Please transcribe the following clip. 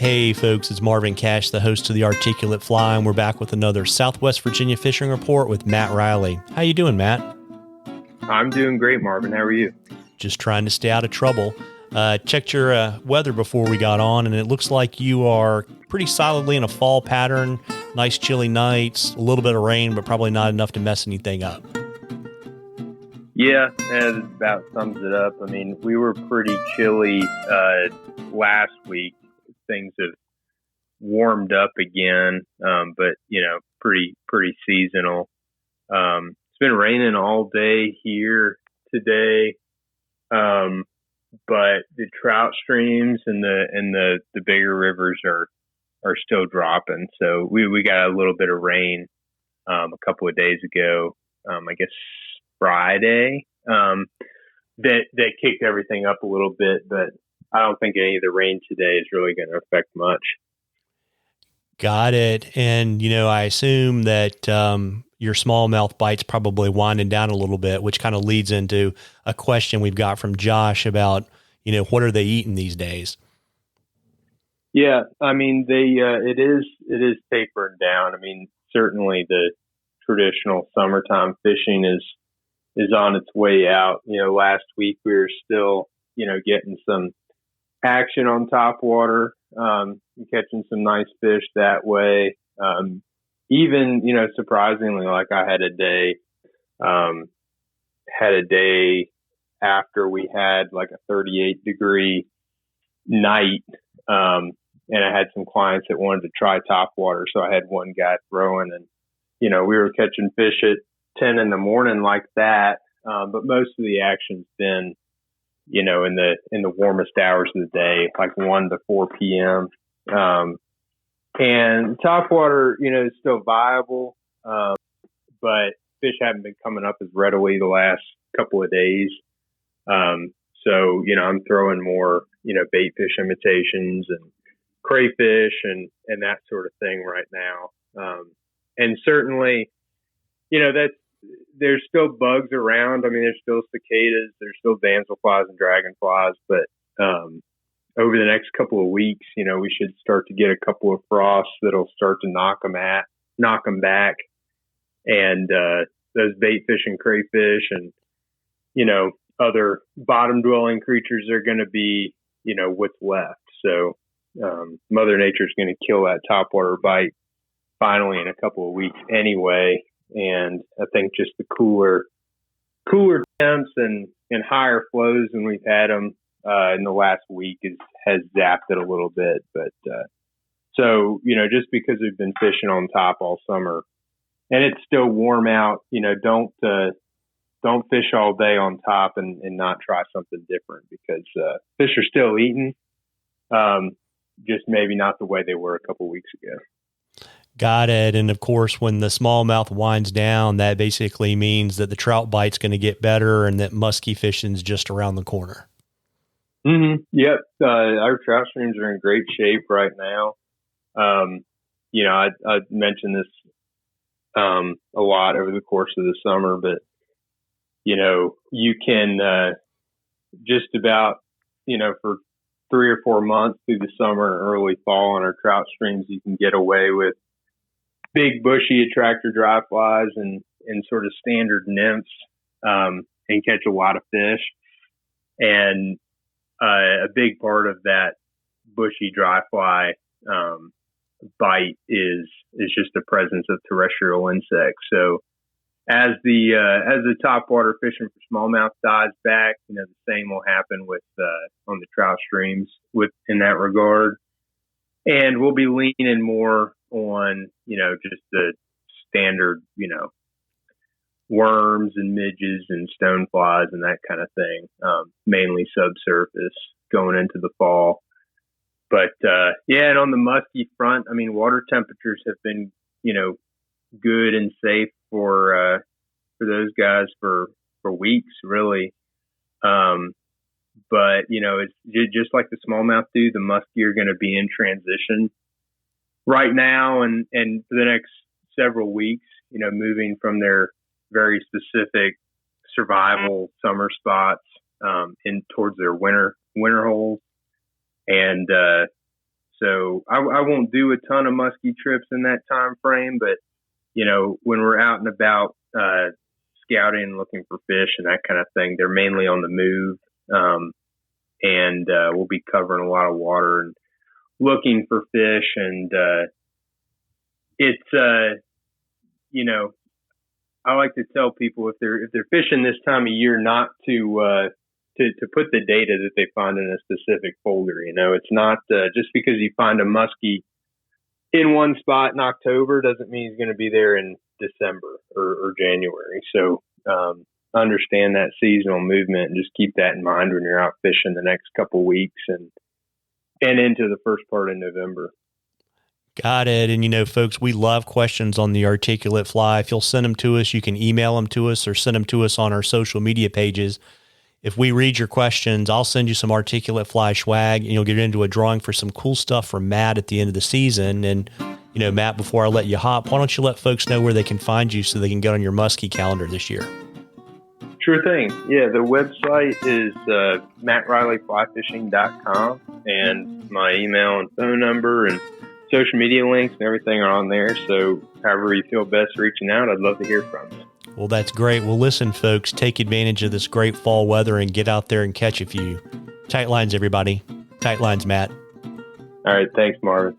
Hey folks, it's Marvin Cash, the host of The Articulate Fly, and we're back with another Southwest Virginia fishing report with Matt Riley. How you doing, Matt? I'm doing great, Marvin. How are you? Just trying to stay out of trouble. Checked your weather before we got on, and it looks like you are pretty solidly in a fall pattern. Nice chilly nights, a little bit of rain, but probably not enough to mess anything up. Yeah, that about sums it up. I mean, we were pretty chilly last week. Things have warmed up again, but pretty seasonal. It's been raining all day here today, but the trout streams and the bigger rivers are still dropping. So we got a little bit of rain a couple of days ago. I guess Friday, that kicked everything up a little bit, but I don't think any of the rain today is really going to affect much. Got it. And, I assume that your smallmouth bite's probably winding down a little bit, which kind of leads into a question we've got from Josh about, what are they eating these days? Yeah, I mean, it is tapering down. I mean, certainly the traditional summertime fishing is on its way out. Last week we were still, getting some action on top water, catching some nice fish that way. Even, surprisingly, like I had a day after we had like a 38-degree night, and I had some clients that wanted to try top water. So I had one guy throwing, and, we were catching fish at 10 in the morning like that. But most of the action's been, in the warmest hours of the day, like 1 to 4 p.m. And top water, is still viable, but fish haven't been coming up as readily the last couple of days. So, I'm throwing more, bait fish imitations and crayfish and that sort of thing right now. And certainly, there's still bugs around. I mean, there's still cicadas, there's still damselflies and dragonflies, but over the next couple of weeks, we should start to get a couple of frosts that'll start to knock them back. And those bait fish and crayfish and, other bottom dwelling creatures are going to be, what's left. So Mother Nature's going to kill that topwater bite finally in a couple of weeks anyway. And I think just the cooler temps and higher flows than we've had them in the last week has zapped it a little bit. But so, just because we've been fishing on top all summer and it's still warm out, don't fish all day on top and not try something different, because fish are still eating, just maybe not the way they were a couple of weeks ago. Got it. And of course, when the smallmouth winds down, that basically means that the trout bite's going to get better and that musky fishing's just around the corner. Mm-hmm. Yep. Our trout streams are in great shape right now. I mentioned this a lot over the course of the summer, but you can just about, for 3 or 4 months through the summer and early fall on our trout streams, you can get away with big bushy attractor dry flies and sort of standard nymphs, and catch a lot of fish. And a big part of that bushy dry fly bite is just the presence of terrestrial insects. So as the topwater fishing for smallmouth dies back, the same will happen with on the trout streams in that regard. And we'll be leaning more on, just the standard, worms and midges and stoneflies and that kind of thing, mainly subsurface going into the fall. But, and on the musky front, I mean, water temperatures have been, good and safe for those guys for weeks, really. But, it's just like the smallmouth do, the muskie are going to be in transition right now and for the next several weeks, moving from their very specific survival summer spots in towards their winter holes. And So I won't do a ton of muskie trips in that time frame, but when we're out and about scouting, looking for fish and that kind of thing, they're mainly on the move, and we'll be covering a lot of water and looking for fish. And it's I like to tell people if they're fishing this time of year, not to put the data that they find in a specific folder. It's not just because you find a muskie in one spot in October doesn't mean he's going to be there in December or January. So understand that seasonal movement and just keep that in mind when you're out fishing the next couple weeks and into the first part of November. Got it. And, folks, we love questions on the articulate fly. If you'll send them to us, you can email them to us or send them to us on our social media pages. If we read your questions, I'll send you some articulate fly swag, and you'll get into a drawing for some cool stuff from Matt at the end of the season. And, Matt, before I let you hop, why don't you let folks know where they can find you so they can get on your muskie calendar this year? Sure thing. Yeah, the website is MattRileyFlyFishing.com, and my email and phone number and social media links and everything are on there. So however you feel best reaching out, I'd love to hear from you. Well, that's great. Well, listen, folks, take advantage of this great fall weather and get out there and catch a few. Tight lines, everybody. Tight lines, Matt. All right. Thanks, Marvin.